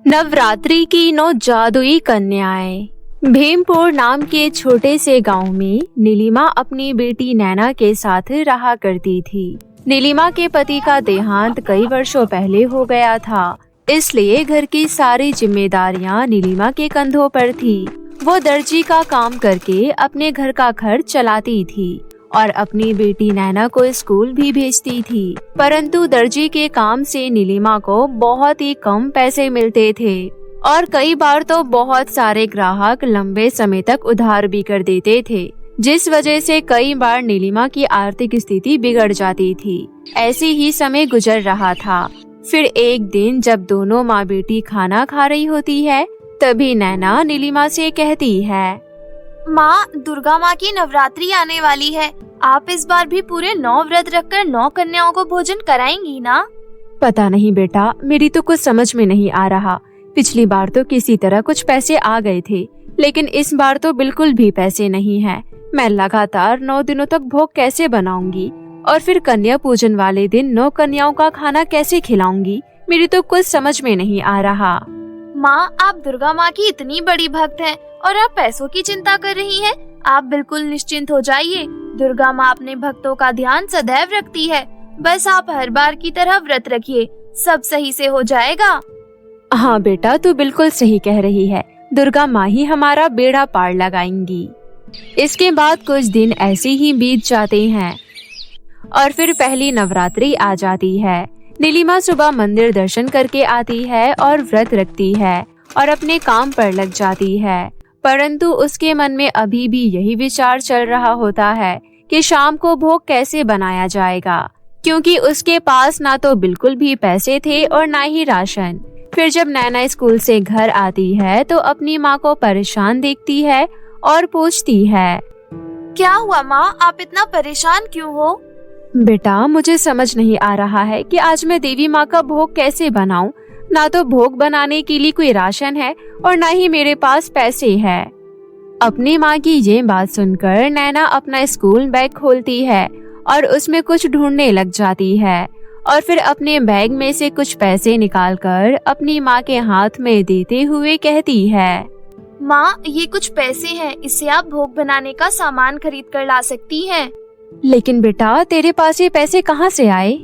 नवरात्रि की 9 जादुई कन्याएं। भीमपुर नाम के छोटे से गांव में नीलिमा अपनी बेटी नैना के साथ रहा करती थी। नीलिमा के पति का देहांत कई वर्षों पहले हो गया था, इसलिए घर की सारी जिम्मेदारियां नीलिमा के कंधों पर थी। वो दर्जी का काम करके अपने घर का खर्च चलाती थी और अपनी बेटी नैना को स्कूल भी भेजती थी। परंतु दर्जी के काम से नीलिमा को बहुत ही कम पैसे मिलते थे और कई बार तो बहुत सारे ग्राहक लंबे समय तक उधार भी कर देते थे, जिस वजह से कई बार नीलिमा की आर्थिक स्थिति बिगड़ जाती थी। ऐसे ही समय गुजर रहा था। फिर एक दिन जब दोनों माँ बेटी खाना खा रही होती है, तभी नैना नीलिमा से कहती है, माँ, दुर्गा माँ की नवरात्रि आने वाली है। आप इस बार भी पूरे 9 व्रत रखकर 9 कन्याओं को भोजन कराएंगी ना? पता नहीं बेटा, मेरी तो कुछ समझ में नहीं आ रहा। पिछली बार तो किसी तरह कुछ पैसे आ गए थे, लेकिन इस बार तो बिल्कुल भी पैसे नहीं है। मैं लगातार 9 दिनों तक भोग कैसे बनाऊंगी और फिर कन्या पूजन वाले दिन 9 कन्याओं का खाना कैसे खिलाऊंगी? मेरी तो कुछ समझ में नहीं आ रहा। माँ, आप दुर्गा माँ की इतनी बड़ी भक्त हैं और आप पैसों की चिंता कर रही हैं। आप बिल्कुल निश्चिंत हो जाइए। दुर्गा माँ अपने भक्तों का ध्यान सदैव रखती है। बस आप हर बार की तरह व्रत रखिए, सब सही से हो जाएगा। हाँ बेटा, तू बिल्कुल सही कह रही है। दुर्गा माँ ही हमारा बेड़ा पार लगाएंगी। इसके बाद कुछ दिन ऐसे ही बीत जाते हैं और फिर पहली नवरात्रि आ जाती है। नीलिमा सुबह मंदिर दर्शन करके आती है और व्रत रखती है और अपने काम पर लग जाती है। परंतु उसके मन में अभी भी यही विचार चल रहा होता है कि शाम को भोग कैसे बनाया जाएगा, क्योंकि उसके पास ना तो बिल्कुल भी पैसे थे और ना ही राशन। फिर जब नैना स्कूल से घर आती है तो अपनी माँ को परेशान देखती है और पूछती है, क्या हुआ माँ, आप इतना परेशान क्यों हो? बेटा, मुझे समझ नहीं आ रहा है कि आज मैं देवी माँ का भोग कैसे बनाऊं। ना तो भोग बनाने के लिए कोई राशन है और ना ही मेरे पास पैसे है। अपनी माँ की ये बात सुनकर नैना अपना स्कूल बैग खोलती है और उसमें कुछ ढूंढने लग जाती है और फिर अपने बैग में से कुछ पैसे निकालकर अपनी माँ के हाथ में देते हुए कहती है, माँ, ये कुछ पैसे हैं, इससे आप भोग बनाने का सामान खरीद कर ला सकती हैं। लेकिन बेटा, तेरे पास ये पैसे कहाँ से आए?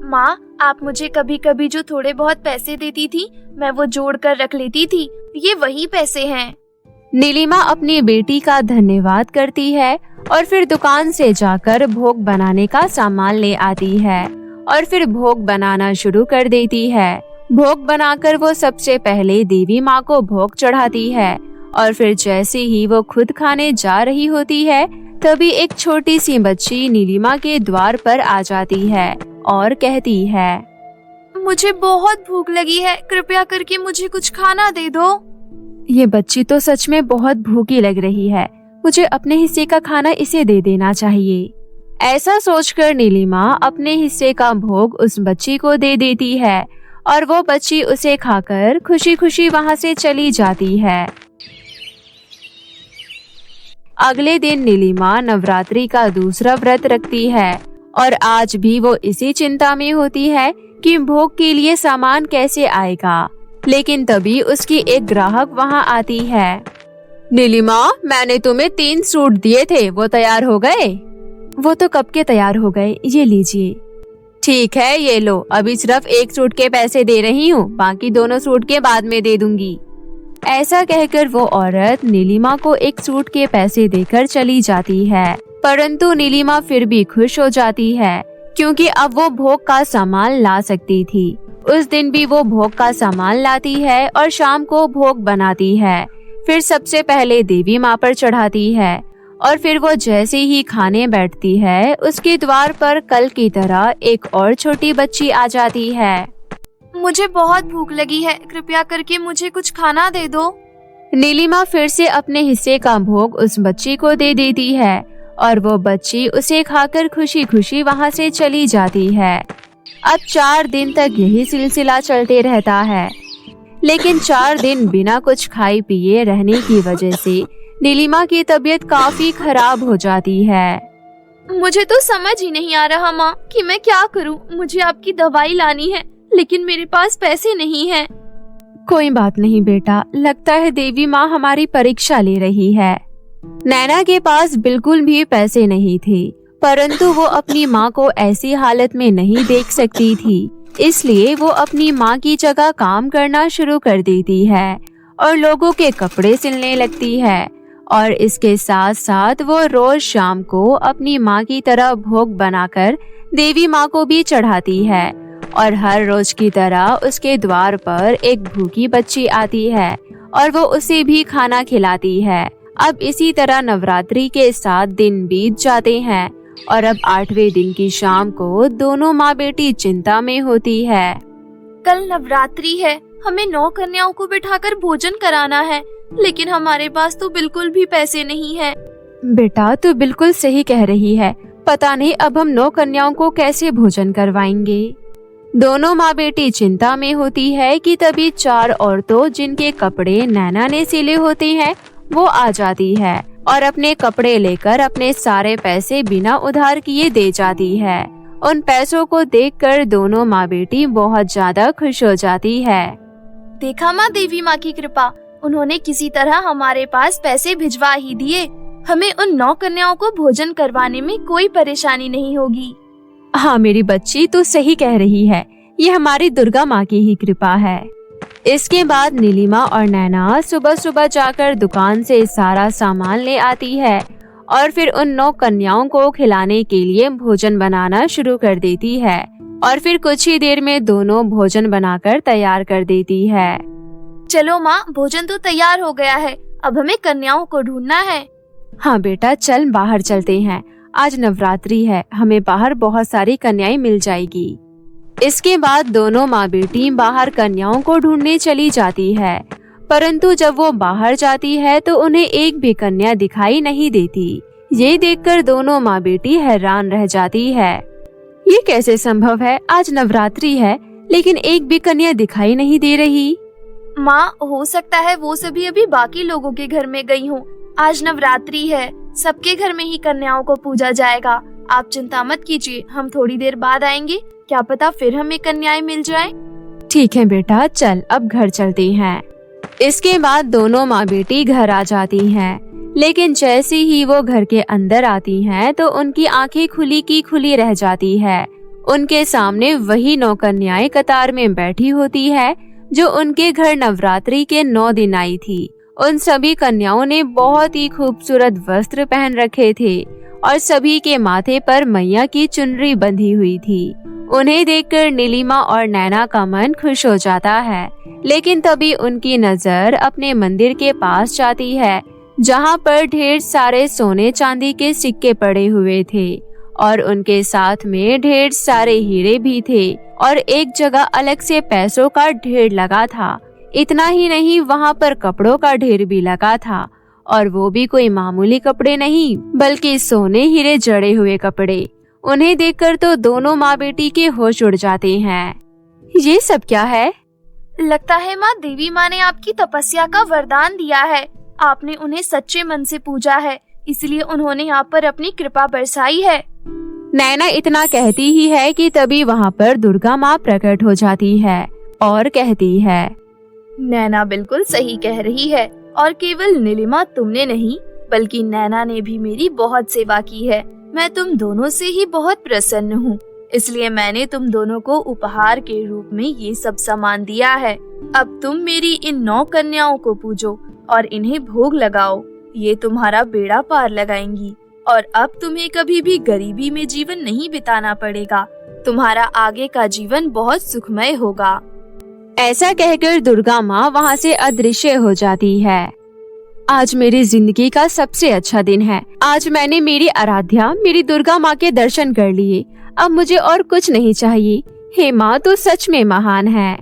माँ, आप मुझे कभी कभी जो थोड़े बहुत पैसे देती थी, मैं वो जोड़ कर रख लेती थी। ये वही पैसे हैं। नीलिमा अपनी बेटी का धन्यवाद करती है और फिर दुकान से जाकर भोग बनाने का सामान ले आती है और फिर भोग बनाना शुरू कर देती है। भोग बनाकर वो सबसे पहले देवी माँ को भोग चढ़ाती है और फिर जैसे ही वो खुद खाने जा रही होती है, तभी एक छोटी सी बच्ची नीलिमा के द्वार पर आ जाती है और कहती है, मुझे बहुत भूख लगी है, कृपया करके मुझे कुछ खाना दे दो। ये बच्ची तो सच में बहुत भूखी लग रही है, मुझे अपने हिस्से का खाना इसे दे देना चाहिए। ऐसा सोचकर नीलिमा अपने हिस्से का भोग उस बच्ची को दे देती है और वो बच्ची उसे खाकर खुशी खुशी वहाँ से चली जाती है। अगले दिन नीलिमा नवरात्रि का दूसरा व्रत रखती है और आज भी वो इसी चिंता में होती है कि भोग के लिए सामान कैसे आएगा। लेकिन तभी उसकी एक ग्राहक वहाँ आती है। नीलिमा, मैंने तुम्हें 3 सूट दिए थे, वो तैयार हो गए? वो तो कब के तैयार हो गए, ये लीजिए। ठीक है, ये लो, अभी सिर्फ 1 सूट के पैसे दे रही हूँ, बाकी दोनों सूट के बाद में दे दूंगी। ऐसा कहकर वो औरत नीलिमा को 1 सूट के पैसे देकर चली जाती है। परंतु नीलिमा फिर भी खुश हो जाती है, क्योंकि अब वो भोग का सामान ला सकती थी। उस दिन भी वो भोग का सामान लाती है और शाम को भोग बनाती है। फिर सबसे पहले देवी माँ पर चढ़ाती है और फिर वो जैसे ही खाने बैठती है, उसके द्वार पर कल की तरह एक और छोटी बच्ची आ जाती है। मुझे बहुत भूख लगी है, कृपया करके मुझे कुछ खाना दे दो। नीलिमा फिर से अपने हिस्से का भोग उस बच्ची को दे देती है और वो बच्ची उसे खाकर खुशी खुशी वहाँ से चली जाती है। अब 4 दिन तक यही सिलसिला चलते रहता है, लेकिन 4 दिन बिना कुछ खाए पिए रहने की वजह से नीलिमा की तबीयत काफी खराब हो जाती है। मुझे तो समझ ही नहीं आ रहा माँ कि मैं क्या करूँ। मुझे आपकी दवाई लानी है, लेकिन मेरे पास पैसे नहीं हैं। कोई बात नहीं बेटा, लगता है देवी माँ हमारी परीक्षा ले रही है। नैना के पास बिल्कुल भी पैसे नहीं थे, परंतु वो अपनी माँ को ऐसी हालत में नहीं देख सकती थी, इसलिए वो अपनी माँ की जगह काम करना शुरू कर देती है और लोगों के कपड़े सिलने लगती है। और इसके साथ साथ वो रोज शाम को अपनी माँ की तरह भोग बनाकर देवी माँ को भी चढ़ाती है। और हर रोज की तरह उसके द्वार पर एक भूखी बच्ची आती है और वो उसे भी खाना खिलाती है। अब इसी तरह नवरात्रि के 7 दिन बीत जाते हैं और अब 8वें दिन की शाम को दोनों माँ बेटी चिंता में होती है। कल नवरात्रि है, हमें 9 कन्याओं को बिठाकर भोजन कराना है, लेकिन हमारे पास तो बिल्कुल भी पैसे नहीं है। बेटा तू बिल्कुल सही कह रही है, पता नहीं अब हम 9 कन्याओं को कैसे भोजन करवाएंगे। दोनों माँ बेटी चिंता में होती है कि तभी 4 औरतों जिनके कपड़े नैना ने सिले होते हैं वो आ जाती है और अपने कपड़े लेकर अपने सारे पैसे बिना उधार किए दे जाती है। उन पैसों को देखकर दोनों माँ बेटी बहुत ज्यादा खुश हो जाती है। देखा माँ, देवी माँ की कृपा, उन्होंने किसी तरह हमारे पास पैसे भिजवा ही दिए। हमें उन 9 कन्याओं को भोजन करवाने में कोई परेशानी नहीं होगी। हाँ मेरी बच्ची, तू सही कह रही है, ये हमारी दुर्गा माँ की ही कृपा है। इसके बाद नीलिमा और नैना सुबह सुबह जाकर दुकान से सारा सामान ले आती है और फिर उन 9 कन्याओं को खिलाने के लिए भोजन बनाना शुरू कर देती है। और फिर कुछ ही देर में दोनों भोजन बनाकर तैयार कर देती है। चलो माँ, भोजन तो तैयार हो गया है, अब हमें कन्याओं को ढूंढना है। हाँ बेटा, चल बाहर चलते हैं, आज नवरात्रि है, हमें बाहर बहुत सारी कन्याएं मिल जाएगी। इसके बाद दोनों माँ बेटी बाहर कन्याओं को ढूंढने चली जाती है, परंतु जब वो बाहर जाती है तो उन्हें एक भी कन्या दिखाई नहीं देती। ये देखकर दोनों माँ बेटी हैरान रह जाती है। ये कैसे संभव है, आज नवरात्रि है लेकिन एक भी कन्या दिखाई नहीं दे रही। माँ, हो सकता है वो सभी अभी बाकी लोगों के घर में गई हों। आज नवरात्रि है, सबके घर में ही कन्याओं को पूजा जाएगा। आप चिंता मत कीजिए, हम थोड़ी देर बाद आएंगे, क्या पता फिर हमें कन्याएं मिल जाएं। ठीक है बेटा, चल अब घर चलते हैं। इसके बाद दोनों माँ बेटी घर आ जाती हैं, लेकिन जैसे ही वो घर के अंदर आती हैं तो उनकी आंखें खुली की खुली रह जाती है। उनके सामने वही 9 कन्याएं कतार में बैठी होती है जो उनके घर नवरात्रि के 9 दिन आई थी। उन सभी कन्याओं ने बहुत ही खूबसूरत वस्त्र पहन रखे थे और सभी के माथे पर मैया की चुनरी बंधी हुई थी। उन्हें देखकर नीलिमा और नैना का मन खुश हो जाता है, लेकिन तभी उनकी नजर अपने मंदिर के पास जाती है जहाँ पर ढेर सारे सोने चांदी के सिक्के पड़े हुए थे और उनके साथ में ढेर सारे हीरे भी थे और एक जगह अलग से पैसों का ढेर लगा था। इतना ही नहीं, वहाँ पर कपड़ों का ढेर भी लगा था और वो भी कोई मामूली कपड़े नहीं बल्कि सोने हीरे जड़े हुए कपड़े। उन्हें देखकर तो दोनों माँ बेटी के होश उड़ जाते हैं। ये सब क्या है? लगता है माँ, देवी माँ ने आपकी तपस्या का वरदान दिया है। आपने उन्हें सच्चे मन से पूजा है, इसलिए उन्होंने आप पर अपनी कृपा बरसाई है। नैना इतना कहती ही है कि तभी वहाँ पर दुर्गा माँ प्रकट हो जाती है और कहती है, नैना बिल्कुल सही कह रही है और केवल नीलिमा तुमने नहीं बल्कि नैना ने भी मेरी बहुत सेवा की है। मैं तुम दोनों से ही बहुत प्रसन्न हूँ, इसलिए मैंने तुम दोनों को उपहार के रूप में ये सब सामान दिया है। अब तुम मेरी इन 9 कन्याओं को पूजो और इन्हें भोग लगाओ, ये तुम्हारा बेड़ा पार लगाएंगी और अब तुम्हें कभी भी गरीबी में जीवन नहीं बिताना पड़ेगा। तुम्हारा आगे का जीवन बहुत सुखमय होगा। ऐसा कहकर दुर्गा माँ वहाँ से अदृश्य हो जाती है। आज मेरी जिंदगी का सबसे अच्छा दिन है। आज मैंने मेरी आराध्या मेरी दुर्गा माँ के दर्शन कर लिए। अब मुझे और कुछ नहीं चाहिए। हे माँ, तू सच में महान है।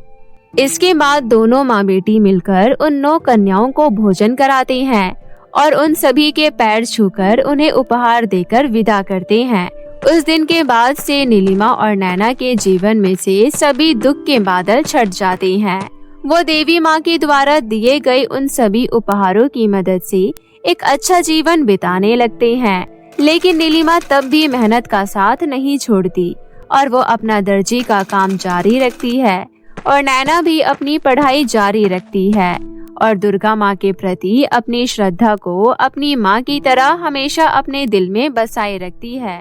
इसके बाद दोनों माँ बेटी मिलकर उन 9 कन्याओं को भोजन कराते हैं और उन सभी के पैर छूकर उन्हें उपहार देकर विदा करते हैं। उस दिन के बाद से नीलिमा और नैना के जीवन में से सभी दुख के बादल छट जाते हैं। वो देवी माँ के द्वारा दिए गए उन सभी उपहारों की मदद से एक अच्छा जीवन बिताने लगते हैं। लेकिन नीलिमा तब भी मेहनत का साथ नहीं छोड़ती और वो अपना दर्जी का काम जारी रखती है और नैना भी अपनी पढ़ाई जारी रखती है और दुर्गा माँ के प्रति अपनी श्रद्धा को अपनी माँ की तरह हमेशा अपने दिल में बसाए रखती है।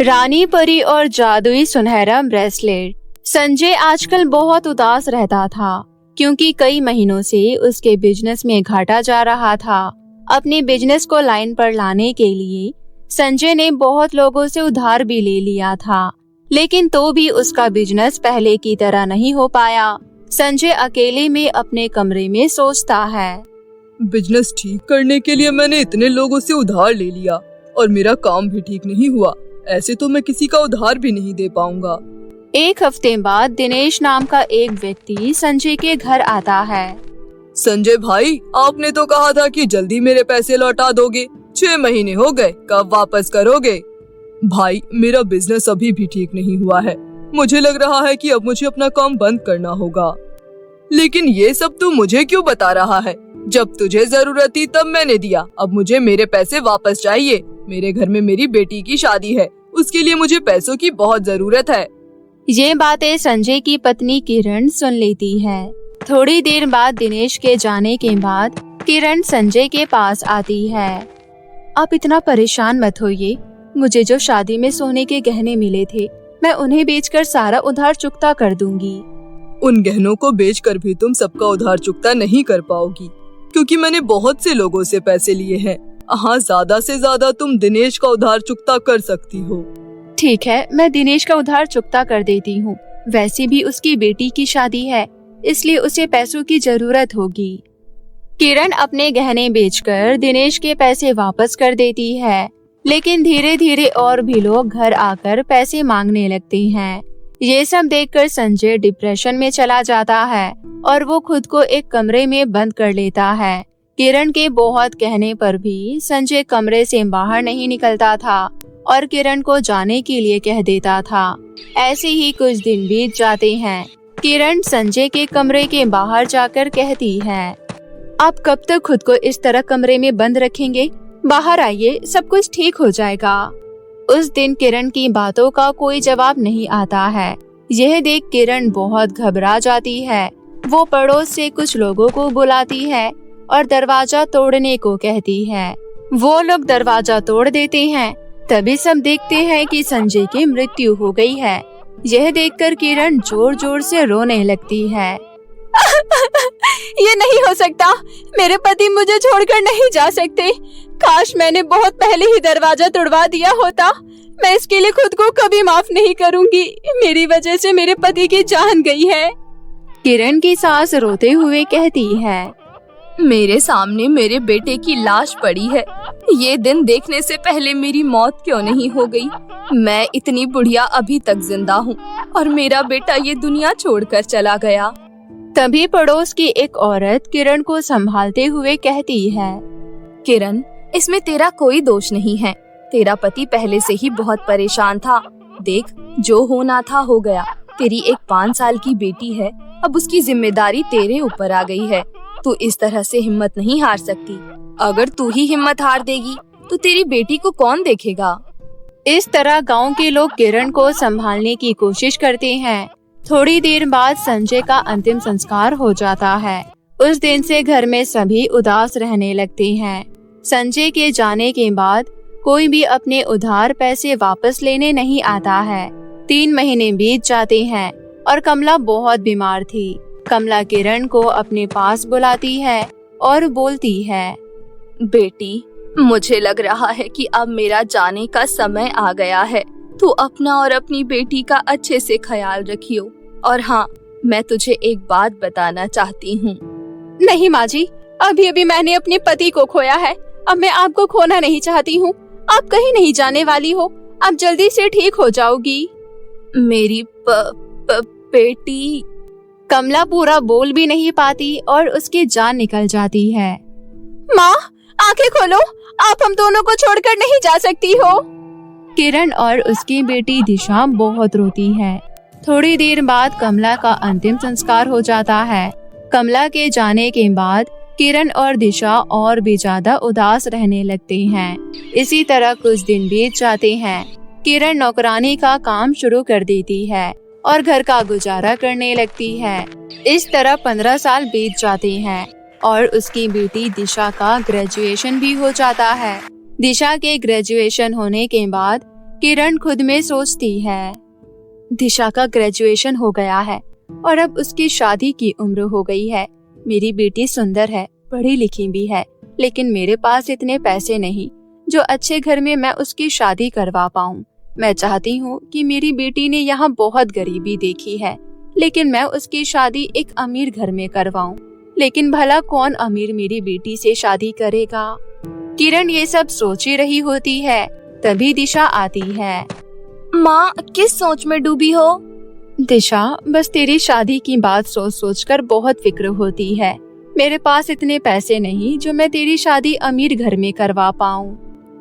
रानी परी और जादुई सुनहरा ब्रेसलेट। संजय आजकल बहुत उदास रहता था क्योंकि कई महीनों से उसके बिजनेस में घाटा जा रहा था। अपने बिजनेस को लाइन पर लाने के लिए संजय ने बहुत लोगों से उधार भी ले लिया था, लेकिन तो भी उसका बिजनेस पहले की तरह नहीं हो पाया। संजय अकेले में अपने कमरे में सोचता है, बिजनेस ठीक करने के लिए मैंने इतने लोगों से उधार ले लिया और मेरा काम भी ठीक नहीं हुआ। ऐसे तो मैं किसी का उधार भी नहीं दे पाऊंगा। एक हफ्ते बाद दिनेश नाम का एक व्यक्ति संजय के घर आता है। संजय भाई, आपने तो कहा था कि जल्दी मेरे पैसे लौटा दोगे। 6 महीने हो गए, कब वापस करोगे? भाई, मेरा बिजनेस अभी भी ठीक नहीं हुआ है। मुझे लग रहा है कि अब मुझे अपना काम बंद करना होगा। लेकिन ये सब तू मुझे क्यों बता रहा है? जब तुझे जरूरत थी तब मैंने दिया। अब मुझे मेरे पैसे वापस चाहिए। मेरे घर में मेरी बेटी की शादी है, उसके लिए मुझे पैसों की बहुत जरूरत है। ये बातें संजय की पत्नी किरण सुन लेती है। थोड़ी देर बाद दिनेश के जाने के बाद किरण संजय के पास आती है। आप इतना परेशान मत होइए। मुझे जो शादी में सोने के गहने मिले थे, मैं उन्हें बेचकर सारा उधार चुकता कर दूंगी। उन गहनों को बेचकर भी तुम सबका उधार चुकता नहीं कर पाओगी, क्योंकि मैंने बहुत से लोगों से पैसे लिए हैं। हाँ, ज्यादा से ज्यादा तुम दिनेश का उधार चुकता कर सकती हो। ठीक है, मैं दिनेश का उधार चुकता कर देती हूँ। वैसे भी उसकी बेटी की शादी है, इसलिए उसे पैसों की जरूरत होगी। किरण अपने गहने बेचकर दिनेश के पैसे वापस कर देती है, लेकिन धीरे धीरे और भी लोग घर आकर पैसे मांगने लगते हैं। ये सब देखकर संजय डिप्रेशन में चला जाता है और वो खुद को एक कमरे में बंद कर लेता है। किरण के बहुत कहने पर भी संजय कमरे से बाहर नहीं निकलता था और किरण को जाने के लिए कह देता था। ऐसे ही कुछ दिन बीत जाते हैं। किरण संजय के कमरे के बाहर जाकर कहती है, आप कब तक खुद को इस तरह कमरे में बंद रखेंगे? बाहर आइए, सब कुछ ठीक हो जाएगा। उस दिन किरण की बातों का कोई जवाब नहीं आता है। यह देख किरण बहुत घबरा जाती है। वो पड़ोस से कुछ लोगों को बुलाती है और दरवाजा तोड़ने को कहती है। वो लोग दरवाजा तोड़ देते हैं। तभी सब देखते हैं कि संजय की मृत्यु हो गई है। यह देखकर किरण जोर जोर से रोने लगती है। ये नहीं हो सकता, मेरे पति मुझे छोड़कर नहीं जा सकते। काश मैंने बहुत पहले ही दरवाजा तोड़वा दिया होता। मैं इसके लिए खुद को कभी माफ नहीं करूंगी। मेरी वजह से मेरे पति की जान गई है। किरण की सास रोते हुए कहती है, मेरे सामने मेरे बेटे की लाश पड़ी है। ये दिन देखने से पहले मेरी मौत क्यों नहीं हो गई? मैं इतनी बुढ़िया अभी तक जिंदा हूँ और मेरा बेटा ये दुनिया छोड़कर चला गया। तभी पड़ोस की एक औरत किरण को संभालते हुए कहती है, किरण, इसमें तेरा कोई दोष नहीं है। तेरा पति पहले से ही बहुत परेशान था। देख, जो होना था हो गया। तेरी एक 5 साल की बेटी है, अब उसकी जिम्मेदारी तेरे ऊपर आ गई है। तू इस तरह से हिम्मत नहीं हार सकती। अगर तू ही हिम्मत हार देगी तो तेरी बेटी को कौन देखेगा? इस तरह गांव के लोग किरण को संभालने की कोशिश करते हैं। थोड़ी देर बाद संजय का अंतिम संस्कार हो जाता है। उस दिन से घर में सभी उदास रहने लगते हैं। संजय के जाने के बाद कोई भी अपने उधार पैसे वापस लेने नहीं आता है। 3 महीने बीत जाते हैं और कमला बहुत बीमार थी। कमला किरण को अपने पास बुलाती है और बोलती है, बेटी, मुझे लग रहा है कि अब मेरा जाने का समय आ गया है। तू अपना और अपनी बेटी का अच्छे से ख्याल रखियो। और हाँ, मैं तुझे एक बात बताना चाहती हूँ। नहीं माँ जी, अभी अभी मैंने अपने पति को खोया है। अब मैं आपको खोना नहीं चाहती हूँ। आप कहीं नहीं जाने वाली हो। आप जल्दी से ठीक हो जाओगी। मेरी बेटी। कमला पूरा बोल भी नहीं पाती और उसकी जान निकल जाती है। माँ, आंखें खोलो, आप हम दोनों को छोड़कर नहीं जा सकती हो। किरण और उसकी बेटी दिशा बहुत रोती है। थोड़ी देर बाद कमला का अंतिम संस्कार हो जाता है। कमला के जाने के बाद किरण और दिशा और भी ज्यादा उदास रहने लगते हैं। इसी तरह कुछ दिन बीत जाते हैं। किरण नौकरानी का काम शुरू कर देती है और घर का गुजारा करने लगती है। इस तरह 15 साल बीत जाते हैं और उसकी बेटी दिशा का ग्रेजुएशन भी हो जाता है। दिशा के ग्रेजुएशन होने के बाद किरण खुद में सोचती है, दिशा का ग्रेजुएशन हो गया है और अब उसकी शादी की उम्र हो गई है। मेरी बेटी सुंदर है, पढ़ी लिखी भी है, लेकिन मेरे पास इतने पैसे नहीं जो अच्छे घर में मैं उसकी शादी करवा पाऊँ। मैं चाहती हूँ कि मेरी बेटी ने यहाँ बहुत गरीबी देखी है, लेकिन मैं उसकी शादी एक अमीर घर में करवाऊँ। लेकिन भला कौन अमीर मेरी बेटी से शादी करेगा? किरण ये सब सोच ही रही होती है, तभी दिशा आती है। माँ, किस सोच में डूबी हो? दिशा, बस तेरी शादी की बात सोच सोच कर बहुत फिक्र होती है। मेरे पास इतने पैसे नहीं जो मैं तेरी शादी अमीर घर में करवा पाऊँ।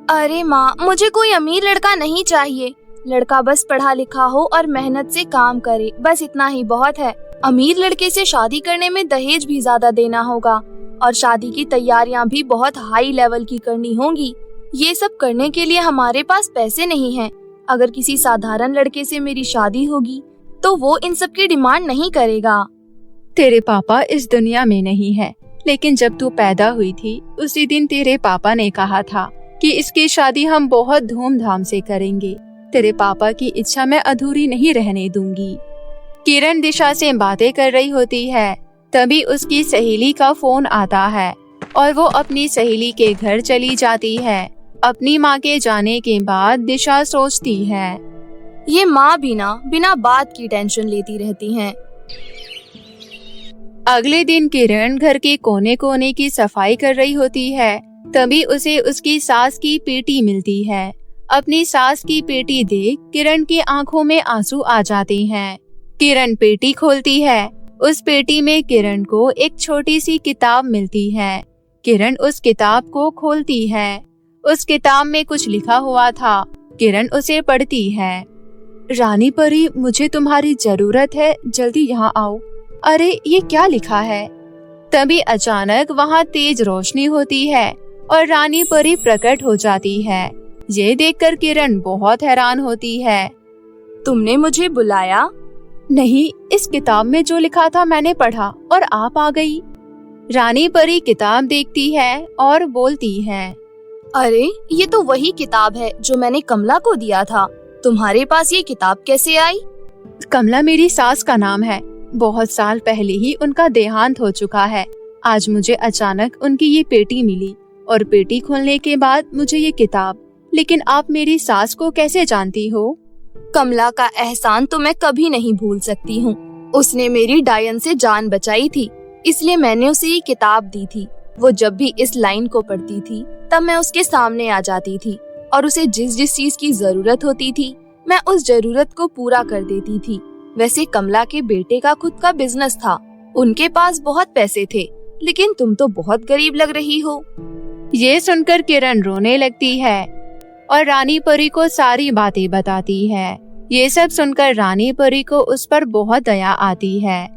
अरे माँ, मुझे कोई अमीर लड़का नहीं चाहिए। लड़का बस पढ़ा लिखा हो और मेहनत से काम करे, बस इतना ही बहुत है। अमीर लड़के से शादी करने में दहेज भी ज्यादा देना होगा और शादी की तैयारियां भी बहुत हाई लेवल की करनी होंगी। ये सब करने के लिए हमारे पास पैसे नहीं हैं। अगर किसी साधारण लड़के से मेरी शादी होगी तो वो इन सब की डिमांड नहीं करेगा। तेरे पापा इस दुनिया में नहीं है, लेकिन जब तू पैदा हुई थी उसी दिन तेरे पापा ने कहा था कि इसकी शादी हम बहुत धूमधाम से करेंगे। तेरे पापा की इच्छा मैं अधूरी नहीं रहने दूंगी। किरण दिशा से बातें कर रही होती है, तभी उसकी सहेली का फोन आता है और वो अपनी सहेली के घर चली जाती है। अपनी माँ के जाने के बाद दिशा सोचती है, ये माँ भी ना बिना बात की टेंशन लेती रहती हैं। अगले दिन किरण घर के कोने कोने की सफाई कर रही होती है, तभी उसे उसकी सास की पेटी मिलती है। अपनी सास की पेटी देख किरण की आंखों में आंसू आ जाते हैं। किरण पेटी खोलती है। उस पेटी में किरण को एक छोटी सी किताब मिलती है। किरण उस किताब को खोलती है। उस किताब में कुछ लिखा हुआ था। किरण उसे पढ़ती है। रानी परी, मुझे तुम्हारी जरूरत है, जल्दी यहाँ आओ। अरे, ये क्या लिखा है? तभी अचानक वहाँ तेज रोशनी होती है और रानी परी प्रकट हो जाती है। ये देखकर किरण बहुत हैरान होती है। तुमने मुझे बुलाया? नहीं, इस किताब में जो लिखा था मैंने पढ़ा और आप आ गई। रानी परी किताब देखती है और बोलती है, अरे, ये तो वही किताब है जो मैंने कमला को दिया था। तुम्हारे पास ये किताब कैसे आई? कमला मेरी सास का नाम है। बहुत साल पहले ही उनका देहांत हो चुका है। आज मुझे अचानक उनकी ये पेटी मिली और पेटी खोलने के बाद मुझे ये किताब। लेकिन आप मेरी सास को कैसे जानती हो? कमला का एहसान तो मैं कभी नहीं भूल सकती हूँ। उसने मेरी डायन से जान बचाई थी, इसलिए मैंने उसे ये किताब दी थी। वो जब भी इस लाइन को पढ़ती थी तब मैं उसके सामने आ जाती थी और उसे जिस जिस चीज की जरूरत होती थी मैं उस जरूरत को पूरा कर देती थी। वैसे कमला के बेटे का खुद का बिजनेस था, उनके पास बहुत पैसे थे, लेकिन तुम तो बहुत गरीब लग रही हो। ये सुनकर किरण रोने लगती है और रानी परी को सारी बातें बताती है। ये सब सुनकर रानी परी को उस पर बहुत दया आती है।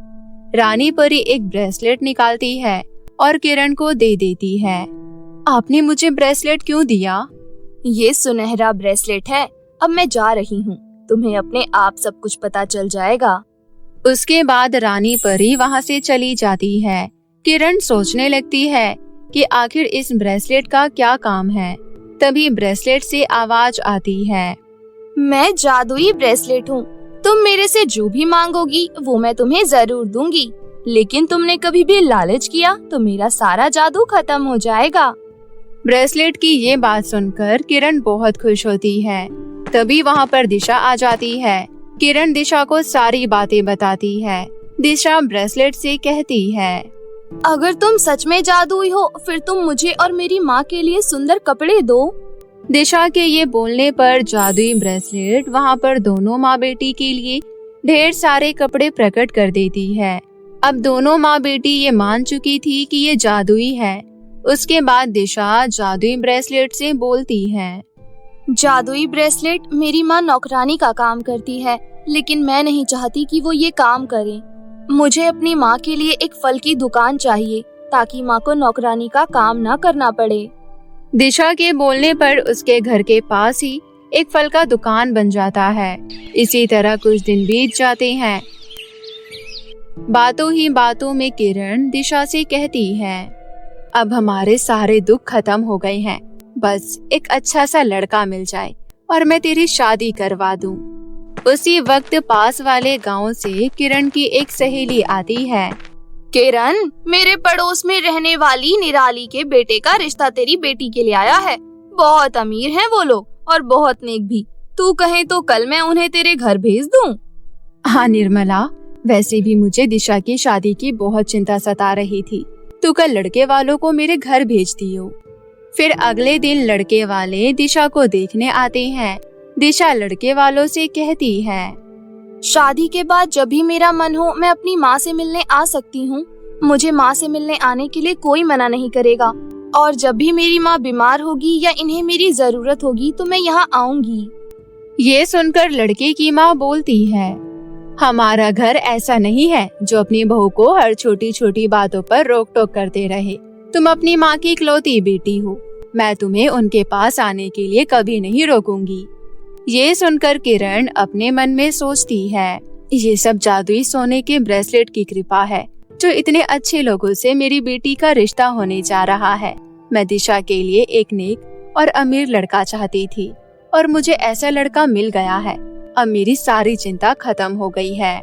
रानी परी एक ब्रेसलेट निकालती है और किरण को दे देती है। आपने मुझे ब्रेसलेट क्यों दिया? ये सुनहरा ब्रेसलेट है। अब मैं जा रही हूँ, तुम्हें अपने आप सब कुछ पता चल जाएगा। उसके बाद रानी परी वहाँ से चली जाती है। किरण सोचने लगती है कि आखिर इस ब्रेसलेट का क्या काम है। तभी ब्रेसलेट से आवाज आती है, मैं जादुई ब्रेसलेट हूँ। तुम मेरे से जो भी मांगोगी वो मैं तुम्हें जरूर दूंगी, लेकिन तुमने कभी भी लालच किया तो मेरा सारा जादू खत्म हो जाएगा। ब्रेसलेट की ये बात सुनकर किरण बहुत खुश होती है। तभी वहाँ पर दिशा आ जाती है। किरण दिशा को सारी बातें बताती है। दिशा ब्रेसलेट से कहती है, अगर तुम सच में जादुई हो फिर तुम मुझे और मेरी माँ के लिए सुंदर कपड़े दो। दिशा के ये बोलने पर जादुई ब्रेसलेट वहाँ पर दोनों माँ बेटी के लिए ढेर सारे कपड़े प्रकट कर देती है। अब दोनों माँ बेटी ये मान चुकी थी कि ये जादुई है। उसके बाद दिशा जादुई ब्रेसलेट से बोलती है, जादुई ब्रेसलेट, मेरी माँ नौकरानी का काम करती है, लेकिन मैं नहीं चाहती कि वो ये काम करे। मुझे अपनी माँ के लिए एक फल की दुकान चाहिए ताकि माँ को नौकरानी का काम ना करना पड़े। दिशा के बोलने पर उसके घर के पास ही एक फल का दुकान बन जाता है। इसी तरह कुछ दिन बीत जाते हैं। बातों ही बातों में किरण दिशा से कहती है, अब हमारे सारे दुख खत्म हो गए हैं। बस एक अच्छा सा लड़का मिल जाए और मैं तेरी शादी करवा दूं। उसी वक्त पास वाले गांव से किरण की एक सहेली आती है। किरण, मेरे पड़ोस में रहने वाली निराली के बेटे का रिश्ता तेरी बेटी के लिए आया है। बहुत अमीर हैं वो लोग और बहुत नेक भी। तू कहे तो कल मैं उन्हें तेरे घर भेज दूं। हाँ निर्मला, वैसे भी मुझे दिशा की शादी की बहुत चिंता सता रही थी। तू कल लड़के वालों को मेरे घर भेज दियो। फिर अगले दिन लड़के वाले दिशा को देखने आते हैं। दिशा लड़के वालों से कहती है, शादी के बाद जब भी मेरा मन हो मैं अपनी माँ से मिलने आ सकती हूँ। मुझे माँ से मिलने आने के लिए कोई मना नहीं करेगा और जब भी मेरी माँ बीमार होगी या इन्हें मेरी जरूरत होगी तो मैं यहाँ आऊंगी। ये सुनकर लड़के की माँ बोलती है, हमारा घर ऐसा नहीं है जो अपनी बहू को हर छोटी छोटी बातों पर रोक टोक करते रहे। तुम अपनी माँ की इकलौती बेटी हो। मैं तुम्हें उनके पास आने के लिए कभी नहीं रोकूंगी। ये सुनकर किरण अपने मन में सोचती है, ये सब जादुई सोने के ब्रेसलेट की कृपा है जो इतने अच्छे लोगों से मेरी बेटी का रिश्ता होने जा रहा है। मैं दिशा के लिए एक नेक और अमीर लड़का चाहती थी और मुझे ऐसा लड़का मिल गया है। अब मेरी सारी चिंता खत्म हो गई है।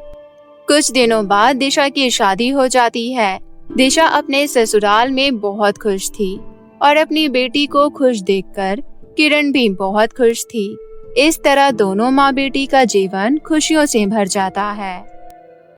कुछ दिनों बाद दिशा की शादी हो जाती है। दिशा अपने ससुराल में बहुत खुश थी और अपनी बेटी को खुश देखकर किरण भी बहुत खुश थी। इस तरह दोनों माँ बेटी का जीवन खुशियों से भर जाता है।